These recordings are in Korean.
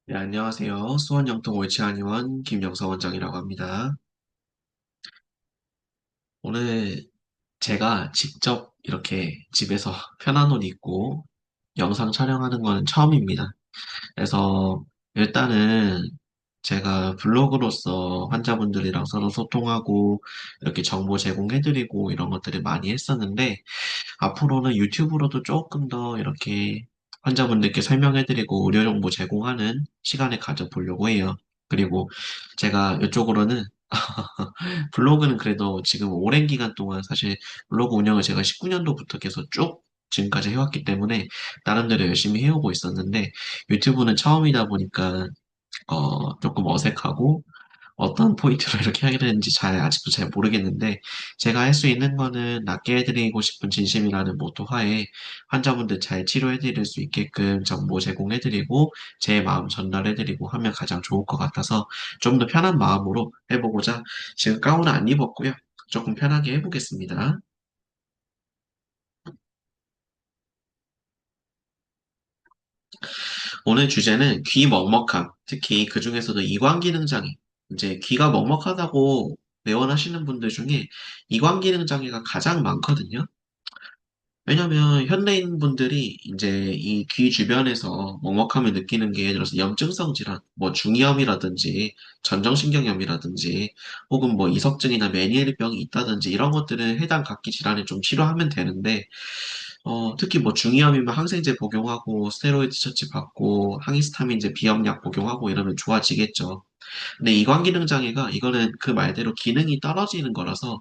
네, 안녕하세요. 수원영통 옳지않이원 김영서 원장이라고 합니다. 오늘 제가 직접 이렇게 집에서 편한 옷 입고 영상 촬영하는 건 처음입니다. 그래서 일단은 제가 블로그로서 환자분들이랑 서로 소통하고 이렇게 정보 제공해드리고 이런 것들을 많이 했었는데 앞으로는 유튜브로도 조금 더 이렇게 환자분들께 설명해드리고 의료 정보 제공하는 시간을 가져보려고 해요. 그리고 제가 이쪽으로는 블로그는 그래도 지금 오랜 기간 동안 사실 블로그 운영을 제가 19년도부터 계속 쭉 지금까지 해왔기 때문에 나름대로 열심히 해오고 있었는데 유튜브는 처음이다 보니까 조금 어색하고 어떤 포인트로 이렇게 하게 되는지 아직도 잘 모르겠는데, 제가 할 수 있는 거는 낫게 해드리고 싶은 진심이라는 모토 하에 환자분들 잘 치료해드릴 수 있게끔 정보 제공해드리고, 제 마음 전달해드리고 하면 가장 좋을 것 같아서 좀 더 편한 마음으로 해보고자 지금 가운은 안 입었고요. 조금 편하게 해보겠습니다. 오늘 주제는 귀 먹먹함, 특히 그 중에서도 이관기능장애. 이제 귀가 먹먹하다고 내원하시는 분들 중에 이관기능장애가 가장 많거든요. 왜냐면 현대인 분들이 이제 이 귀 주변에서 먹먹함을 느끼는 게 예를 들어서 염증성 질환, 뭐 중이염이라든지 전정신경염이라든지 혹은 뭐 이석증이나 메니에르병이 있다든지 이런 것들은 해당 각기 질환을 좀 치료하면 되는데 특히 뭐 중이염이면 항생제 복용하고 스테로이드 처치 받고 항히스타민제 비염약 복용하고 이러면 좋아지겠죠. 근데 이관기능 장애가 이거는 그 말대로 기능이 떨어지는 거라서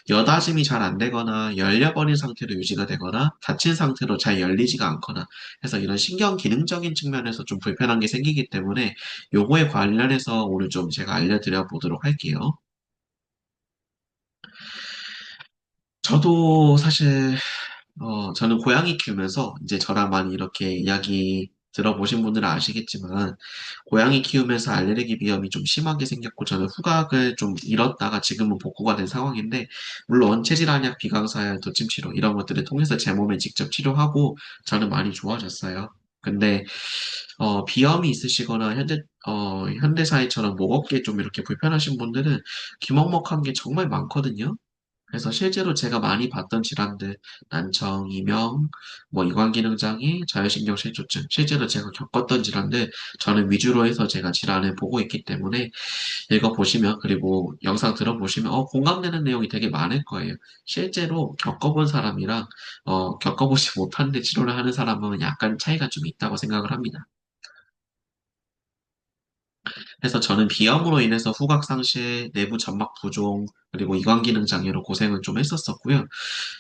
여다짐이 잘 안 되거나 열려버린 상태로 유지가 되거나 닫힌 상태로 잘 열리지가 않거나 해서 이런 신경 기능적인 측면에서 좀 불편한 게 생기기 때문에 요거에 관련해서 오늘 좀 제가 알려드려 보도록 할게요. 저도 사실 저는 고양이 키우면서 이제 저랑 많이 이렇게 이야기 들어보신 분들은 아시겠지만, 고양이 키우면서 알레르기 비염이 좀 심하게 생겼고, 저는 후각을 좀 잃었다가 지금은 복구가 된 상황인데, 물론 체질 한약, 비강사약, 도침치료 이런 것들을 통해서 제 몸에 직접 치료하고 저는 많이 좋아졌어요. 근데 비염이 있으시거나 현대 사회처럼 목 어깨 좀 이렇게 불편하신 분들은 귀먹먹한 게 정말 많거든요. 그래서 실제로 제가 많이 봤던 질환들, 난청, 이명, 뭐 이관기능장애, 자율신경실조증, 실제로 제가 겪었던 질환들, 저는 위주로 해서 제가 질환을 보고 있기 때문에 읽어보시면, 그리고 영상 들어보시면, 공감되는 내용이 되게 많을 거예요. 실제로 겪어본 사람이랑, 겪어보지 못한데 치료를 하는 사람은 약간 차이가 좀 있다고 생각을 합니다. 그래서 저는 비염으로 인해서 후각 상실, 내부 점막 부종, 그리고 이관기능 장애로 고생을 좀 했었었고요.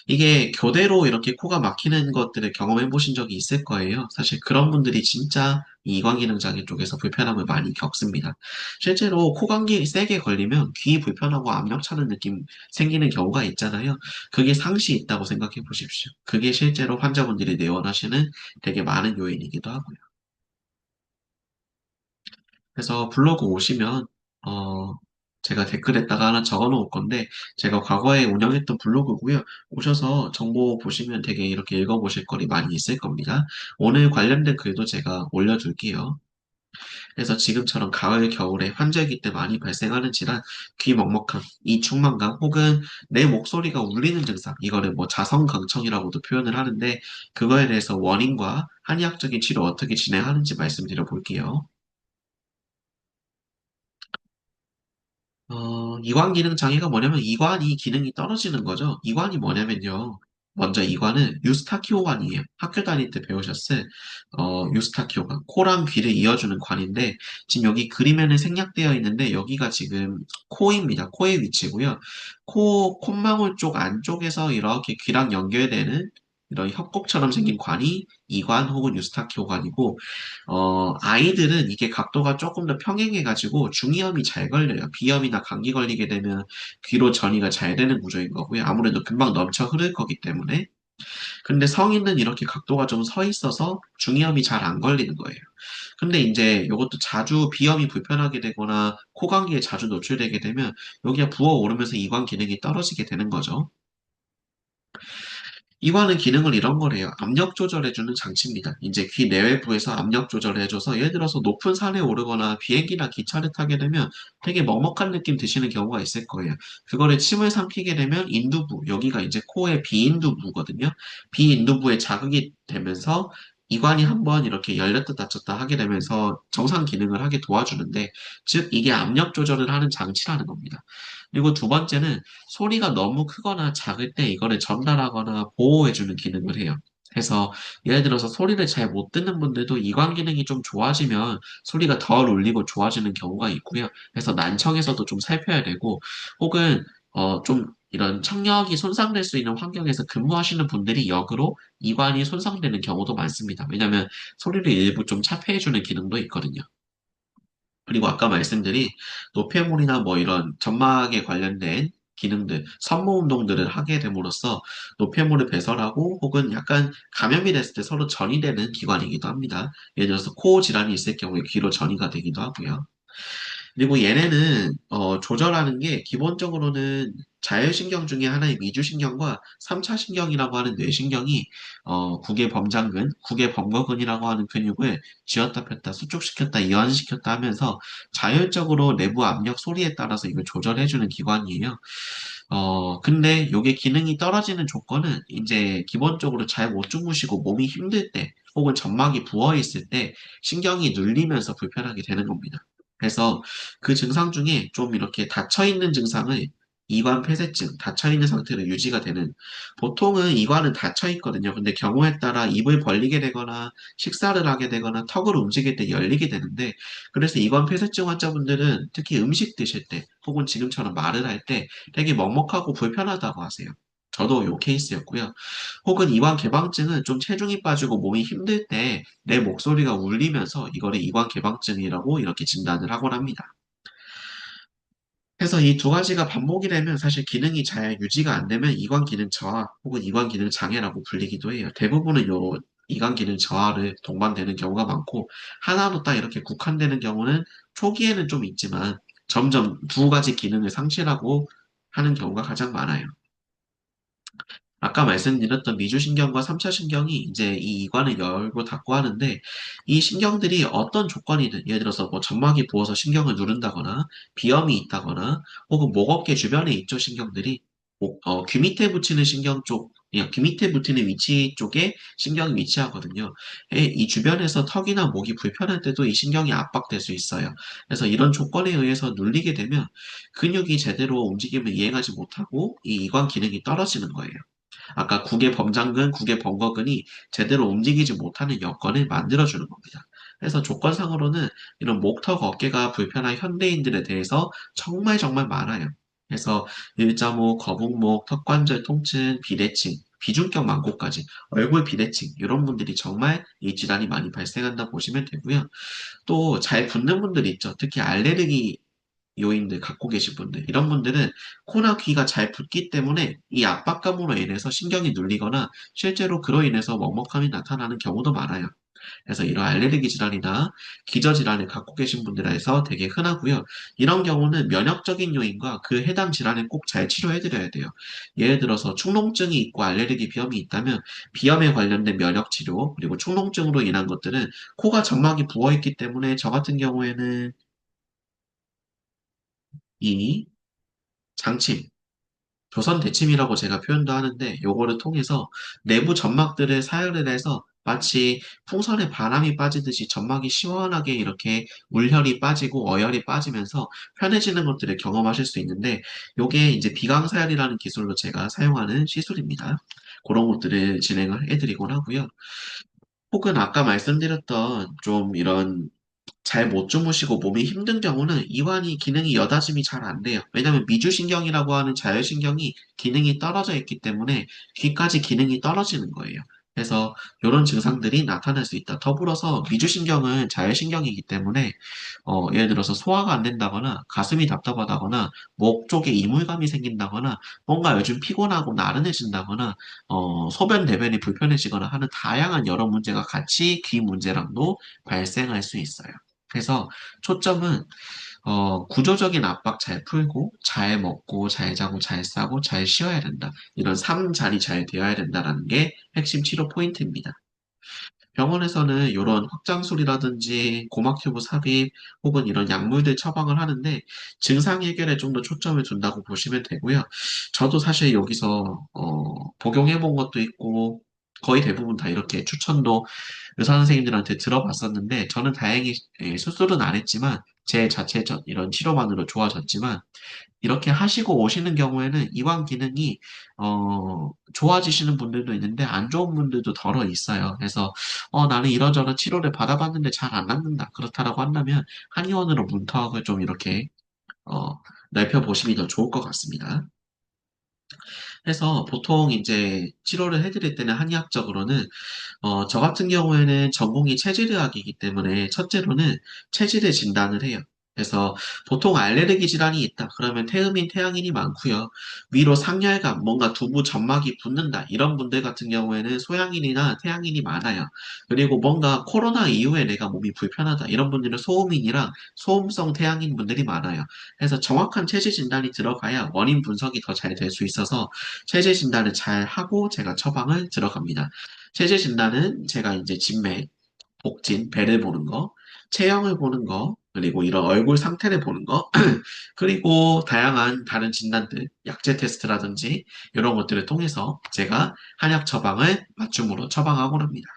이게 교대로 이렇게 코가 막히는 것들을 경험해 보신 적이 있을 거예요. 사실 그런 분들이 진짜 이 이관기능 장애 쪽에서 불편함을 많이 겪습니다. 실제로 코감기 세게 걸리면 귀 불편하고 압력 차는 느낌 생기는 경우가 있잖아요. 그게 상시 있다고 생각해 보십시오. 그게 실제로 환자분들이 내원하시는 되게 많은 요인이기도 하고요. 그래서 블로그 오시면, 어, 제가 댓글에다가 하나 적어 놓을 건데, 제가 과거에 운영했던 블로그고요. 오셔서 정보 보시면 되게 이렇게 읽어보실 거리 많이 있을 겁니다. 오늘 관련된 글도 제가 올려둘게요. 그래서 지금처럼 가을, 겨울에 환절기 때 많이 발생하는 질환, 귀 먹먹함, 이충만감, 혹은 내 목소리가 울리는 증상, 이거를 뭐 자성강청이라고도 표현을 하는데, 그거에 대해서 원인과 한의학적인 치료 어떻게 진행하는지 말씀드려 볼게요. 이관 기능 장애가 뭐냐면 이관이 기능이 떨어지는 거죠. 이관이 뭐냐면요. 먼저 이관은 유스타키오관이에요. 학교 다닐 때 배우셨을 유스타키오관. 코랑 귀를 이어주는 관인데 지금 여기 그림에는 생략되어 있는데 여기가 지금 코입니다. 코의 위치고요. 콧망울 쪽 안쪽에서 이렇게 귀랑 연결되는 이런 협곡처럼 생긴 관이 이관 혹은 유스타키오관이고 아이들은 이게 각도가 조금 더 평행해가지고 중이염이 잘 걸려요. 비염이나 감기 걸리게 되면 귀로 전이가 잘 되는 구조인 거고요. 아무래도 금방 넘쳐 흐를 거기 때문에. 근데 성인은 이렇게 각도가 좀 서 있어서 중이염이 잘 안 걸리는 거예요. 근데 이제 이것도 자주 비염이 불편하게 되거나 코감기에 자주 노출되게 되면 여기가 부어오르면서 이관 기능이 떨어지게 되는 거죠. 이관은 기능을 이런 거래요. 압력 조절해주는 장치입니다. 이제 귀 내외부에서 압력 조절을 해줘서 예를 들어서 높은 산에 오르거나 비행기나 기차를 타게 되면 되게 먹먹한 느낌 드시는 경우가 있을 거예요. 그거를 침을 삼키게 되면 인두부, 여기가 이제 코의 비인두부거든요. 비인두부에 자극이 되면서 이관이 한번 이렇게 열렸다 닫혔다 하게 되면서 정상 기능을 하게 도와주는데, 즉 이게 압력 조절을 하는 장치라는 겁니다. 그리고 두 번째는 소리가 너무 크거나 작을 때 이거를 전달하거나 보호해주는 기능을 해요. 그래서 예를 들어서 소리를 잘 못 듣는 분들도 이관 기능이 좀 좋아지면 소리가 덜 울리고 좋아지는 경우가 있고요. 그래서 난청에서도 좀 살펴야 되고, 혹은 좀 이런 청력이 손상될 수 있는 환경에서 근무하시는 분들이 역으로 이관이 손상되는 경우도 많습니다. 왜냐하면 소리를 일부 좀 차폐해주는 기능도 있거든요. 그리고 아까 말씀드린 노폐물이나 뭐 이런 점막에 관련된 기능들, 산모 운동들을 하게 됨으로써 노폐물을 배설하고 혹은 약간 감염이 됐을 때 서로 전이 되는 기관이기도 합니다. 예를 들어서 코 질환이 있을 경우에 귀로 전이가 되기도 하고요. 그리고 얘네는 조절하는 게 기본적으로는 자율신경 중에 하나의 미주신경과 3차 신경이라고 하는 뇌신경이 국의 범장근, 국의 범거근이라고 하는 근육을 쥐었다 폈다, 수축시켰다, 이완시켰다 하면서 자율적으로 내부 압력 소리에 따라서 이걸 조절해주는 기관이에요. 근데 요게 기능이 떨어지는 조건은 이제 기본적으로 잘 못 주무시고 몸이 힘들 때 혹은 점막이 부어 있을 때 신경이 눌리면서 불편하게 되는 겁니다. 그래서 그 증상 중에 좀 이렇게 닫혀있는 증상을 이관 폐쇄증, 닫혀있는 상태로 유지가 되는, 보통은 이관은 닫혀있거든요. 근데 경우에 따라 입을 벌리게 되거나 식사를 하게 되거나 턱을 움직일 때 열리게 되는데, 그래서 이관 폐쇄증 환자분들은 특히 음식 드실 때 혹은 지금처럼 말을 할 때 되게 먹먹하고 불편하다고 하세요. 저도 요 케이스였고요. 혹은 이관 개방증은 좀 체중이 빠지고 몸이 힘들 때 내 목소리가 울리면서 이거를 이관 개방증이라고 이렇게 진단을 하곤 합니다. 그래서 이 두 가지가 반복이 되면 사실 기능이 잘 유지가 안 되면 이관 기능 저하 혹은 이관 기능 장애라고 불리기도 해요. 대부분은 요 이관 기능 저하를 동반되는 경우가 많고, 하나로 딱 이렇게 국한되는 경우는 초기에는 좀 있지만 점점 두 가지 기능을 상실하고 하는 경우가 가장 많아요. 아까 말씀드렸던 미주신경과 3차 신경이 이제 이 이관을 열고 닫고 하는데, 이 신경들이 어떤 조건이든 예를 들어서 뭐 점막이 부어서 신경을 누른다거나 비염이 있다거나 혹은 목 어깨 주변에 있죠 신경들이 귀 밑에 붙이는 신경 쪽, 그냥 귀 밑에 붙이는 위치 쪽에 신경이 위치하거든요. 이 주변에서 턱이나 목이 불편할 때도 이 신경이 압박될 수 있어요. 그래서 이런 조건에 의해서 눌리게 되면 근육이 제대로 움직임을 이행하지 못하고 이 이관 기능이 떨어지는 거예요. 아까 국의 범장근, 국의 범거근이 제대로 움직이지 못하는 여건을 만들어주는 겁니다. 그래서 조건상으로는 이런 목턱 어깨가 불편한 현대인들에 대해서 정말 정말 많아요. 그래서 일자목, 거북목, 턱관절 통증, 비대칭, 비중격 만고까지 얼굴 비대칭 이런 분들이 정말 이 질환이 많이 발생한다 보시면 되고요. 또 잘 붓는 분들 있죠. 특히 알레르기 요인들 갖고 계신 분들, 이런 분들은 코나 귀가 잘 붓기 때문에 이 압박감으로 인해서 신경이 눌리거나 실제로 그로 인해서 먹먹함이 나타나는 경우도 많아요. 그래서 이런 알레르기 질환이나 기저질환을 갖고 계신 분들에서 되게 흔하고요. 이런 경우는 면역적인 요인과 그 해당 질환을 꼭 잘 치료해드려야 돼요. 예를 들어서 축농증이 있고 알레르기 비염이 있다면 비염에 관련된 면역 치료, 그리고 축농증으로 인한 것들은 코가 점막이 부어있기 때문에 저 같은 경우에는 이 장침, 조선 대침이라고 제가 표현도 하는데 요거를 통해서 내부 점막들을 사혈을 해서 마치 풍선에 바람이 빠지듯이 점막이 시원하게 이렇게 물혈이 빠지고 어혈이 빠지면서 편해지는 것들을 경험하실 수 있는데, 요게 이제 비강사혈이라는 기술로 제가 사용하는 시술입니다. 그런 것들을 진행을 해드리곤 하고요. 혹은 아까 말씀드렸던 좀 이런 잘 못 주무시고 몸이 힘든 경우는 이완이 기능이 여닫음이 잘 안 돼요. 왜냐하면 미주신경이라고 하는 자율신경이 기능이 떨어져 있기 때문에 귀까지 기능이 떨어지는 거예요. 그래서 이런 증상들이 나타날 수 있다. 더불어서 미주신경은 자율신경이기 때문에 예를 들어서 소화가 안 된다거나 가슴이 답답하다거나 목 쪽에 이물감이 생긴다거나 뭔가 요즘 피곤하고 나른해진다거나 소변 대변이 불편해지거나 하는 다양한 여러 문제가 같이 귀 문제랑도 발생할 수 있어요. 해서 초점은 구조적인 압박 잘 풀고, 잘 먹고, 잘 자고, 잘 싸고, 잘 쉬어야 된다. 이런 삶 잘이 잘 되어야 된다라는 게 핵심 치료 포인트입니다. 병원에서는 이런 확장술이라든지 고막튜브 삽입 혹은 이런 약물들 처방을 하는데 증상 해결에 좀 더 초점을 둔다고 보시면 되고요. 저도 사실 여기서 복용해 본 것도 있고 거의 대부분 다 이렇게 추천도 의사 선생님들한테 들어봤었는데 저는 다행히 수술은 안 했지만 제 자체 이런 치료만으로 좋아졌지만 이렇게 하시고 오시는 경우에는 이완 기능이 좋아지시는 분들도 있는데 안 좋은 분들도 덜어 있어요. 그래서 나는 이런저런 치료를 받아봤는데 잘 안 낫는다. 그렇다라고 한다면 한의원으로 문턱을 좀 이렇게 어, 넓혀보심이 더 좋을 것 같습니다. 그래서 보통 이제 치료를 해드릴 때는 한의학적으로는 저 같은 경우에는 전공이 체질의학이기 때문에 첫째로는 체질의 진단을 해요. 그래서 보통 알레르기 질환이 있다. 그러면 태음인, 태양인이 많고요. 위로 상열감, 뭔가 두부 점막이 붓는다. 이런 분들 같은 경우에는 소양인이나 태양인이 많아요. 그리고 뭔가 코로나 이후에 내가 몸이 불편하다. 이런 분들은 소음인이랑 소음성 태양인 분들이 많아요. 그래서 정확한 체질 진단이 들어가야 원인 분석이 더 잘 될 수 있어서 체질 진단을 잘 하고 제가 처방을 들어갑니다. 체질 진단은 제가 이제 진맥, 복진, 배를 보는 거, 체형을 보는 거, 그리고 이런 얼굴 상태를 보는 거, 그리고 다양한 다른 진단들, 약제 테스트라든지 이런 것들을 통해서 제가 한약 처방을 맞춤으로 처방하고 합니다.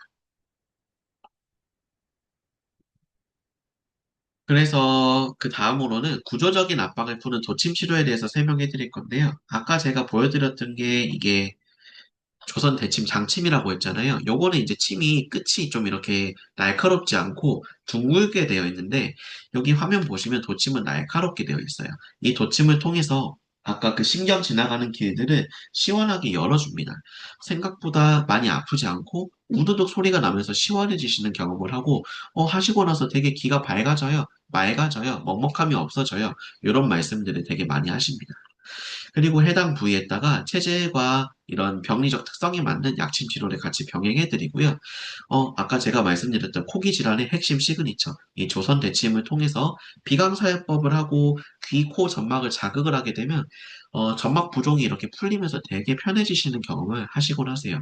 그래서 그 다음으로는 구조적인 압박을 푸는 도침 치료에 대해서 설명해 드릴 건데요. 아까 제가 보여드렸던 게 이게 조선 대침 장침이라고 했잖아요. 요거는 이제 침이 끝이 좀 이렇게 날카롭지 않고 둥글게 되어 있는데 여기 화면 보시면 도침은 날카롭게 되어 있어요. 이 도침을 통해서 아까 그 신경 지나가는 길들을 시원하게 열어줍니다. 생각보다 많이 아프지 않고 우두둑 소리가 나면서 시원해지시는 경험을 하고 하시고 나서 되게 기가 밝아져요. 맑아져요. 먹먹함이 없어져요. 이런 말씀들을 되게 많이 하십니다. 그리고 해당 부위에다가 체질과 이런 병리적 특성에 맞는 약침 치료를 같이 병행해 드리고요. 아까 제가 말씀드렸던 코기 질환의 핵심 시그니처, 이 조선 대침을 통해서 비강사요법을 하고 귀, 코 점막을 자극을 하게 되면 점막 부종이 이렇게 풀리면서 되게 편해지시는 경험을 하시곤 하세요.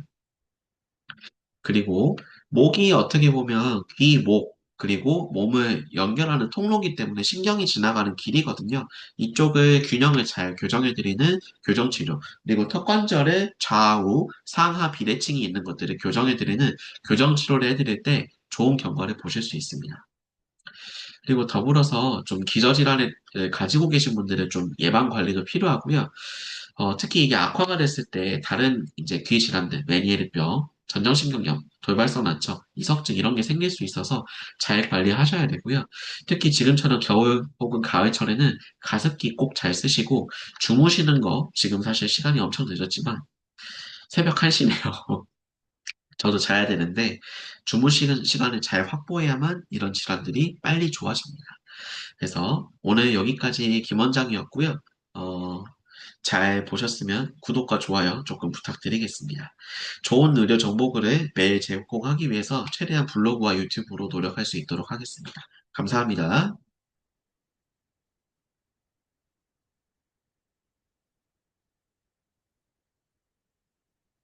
그리고 목이 어떻게 보면 귀, 목, 그리고 몸을 연결하는 통로이기 때문에 신경이 지나가는 길이거든요. 이쪽을 균형을 잘 교정해드리는 교정치료, 그리고 턱관절의 좌우, 상하 비대칭이 있는 것들을 교정해드리는 교정치료를 해드릴 때 좋은 경과를 보실 수 있습니다. 그리고 더불어서 좀 기저질환을 가지고 계신 분들은 좀 예방 관리도 필요하고요. 특히 이게 악화가 됐을 때 다른 이제 귀 질환들, 메니에르병, 전정신경염, 돌발성 난청, 이석증 이런 게 생길 수 있어서 잘 관리하셔야 되고요. 특히 지금처럼 겨울 혹은 가을철에는 가습기 꼭 잘 쓰시고 주무시는 거 지금 사실 시간이 엄청 늦었지만 새벽 1시네요. 저도 자야 되는데 주무시는 시간을 잘 확보해야만 이런 질환들이 빨리 좋아집니다. 그래서 오늘 여기까지 김 원장이었고요. 어, 잘 보셨으면 구독과 좋아요 조금 부탁드리겠습니다. 좋은 의료 정보글을 매일 제공하기 위해서 최대한 블로그와 유튜브로 노력할 수 있도록 하겠습니다. 감사합니다.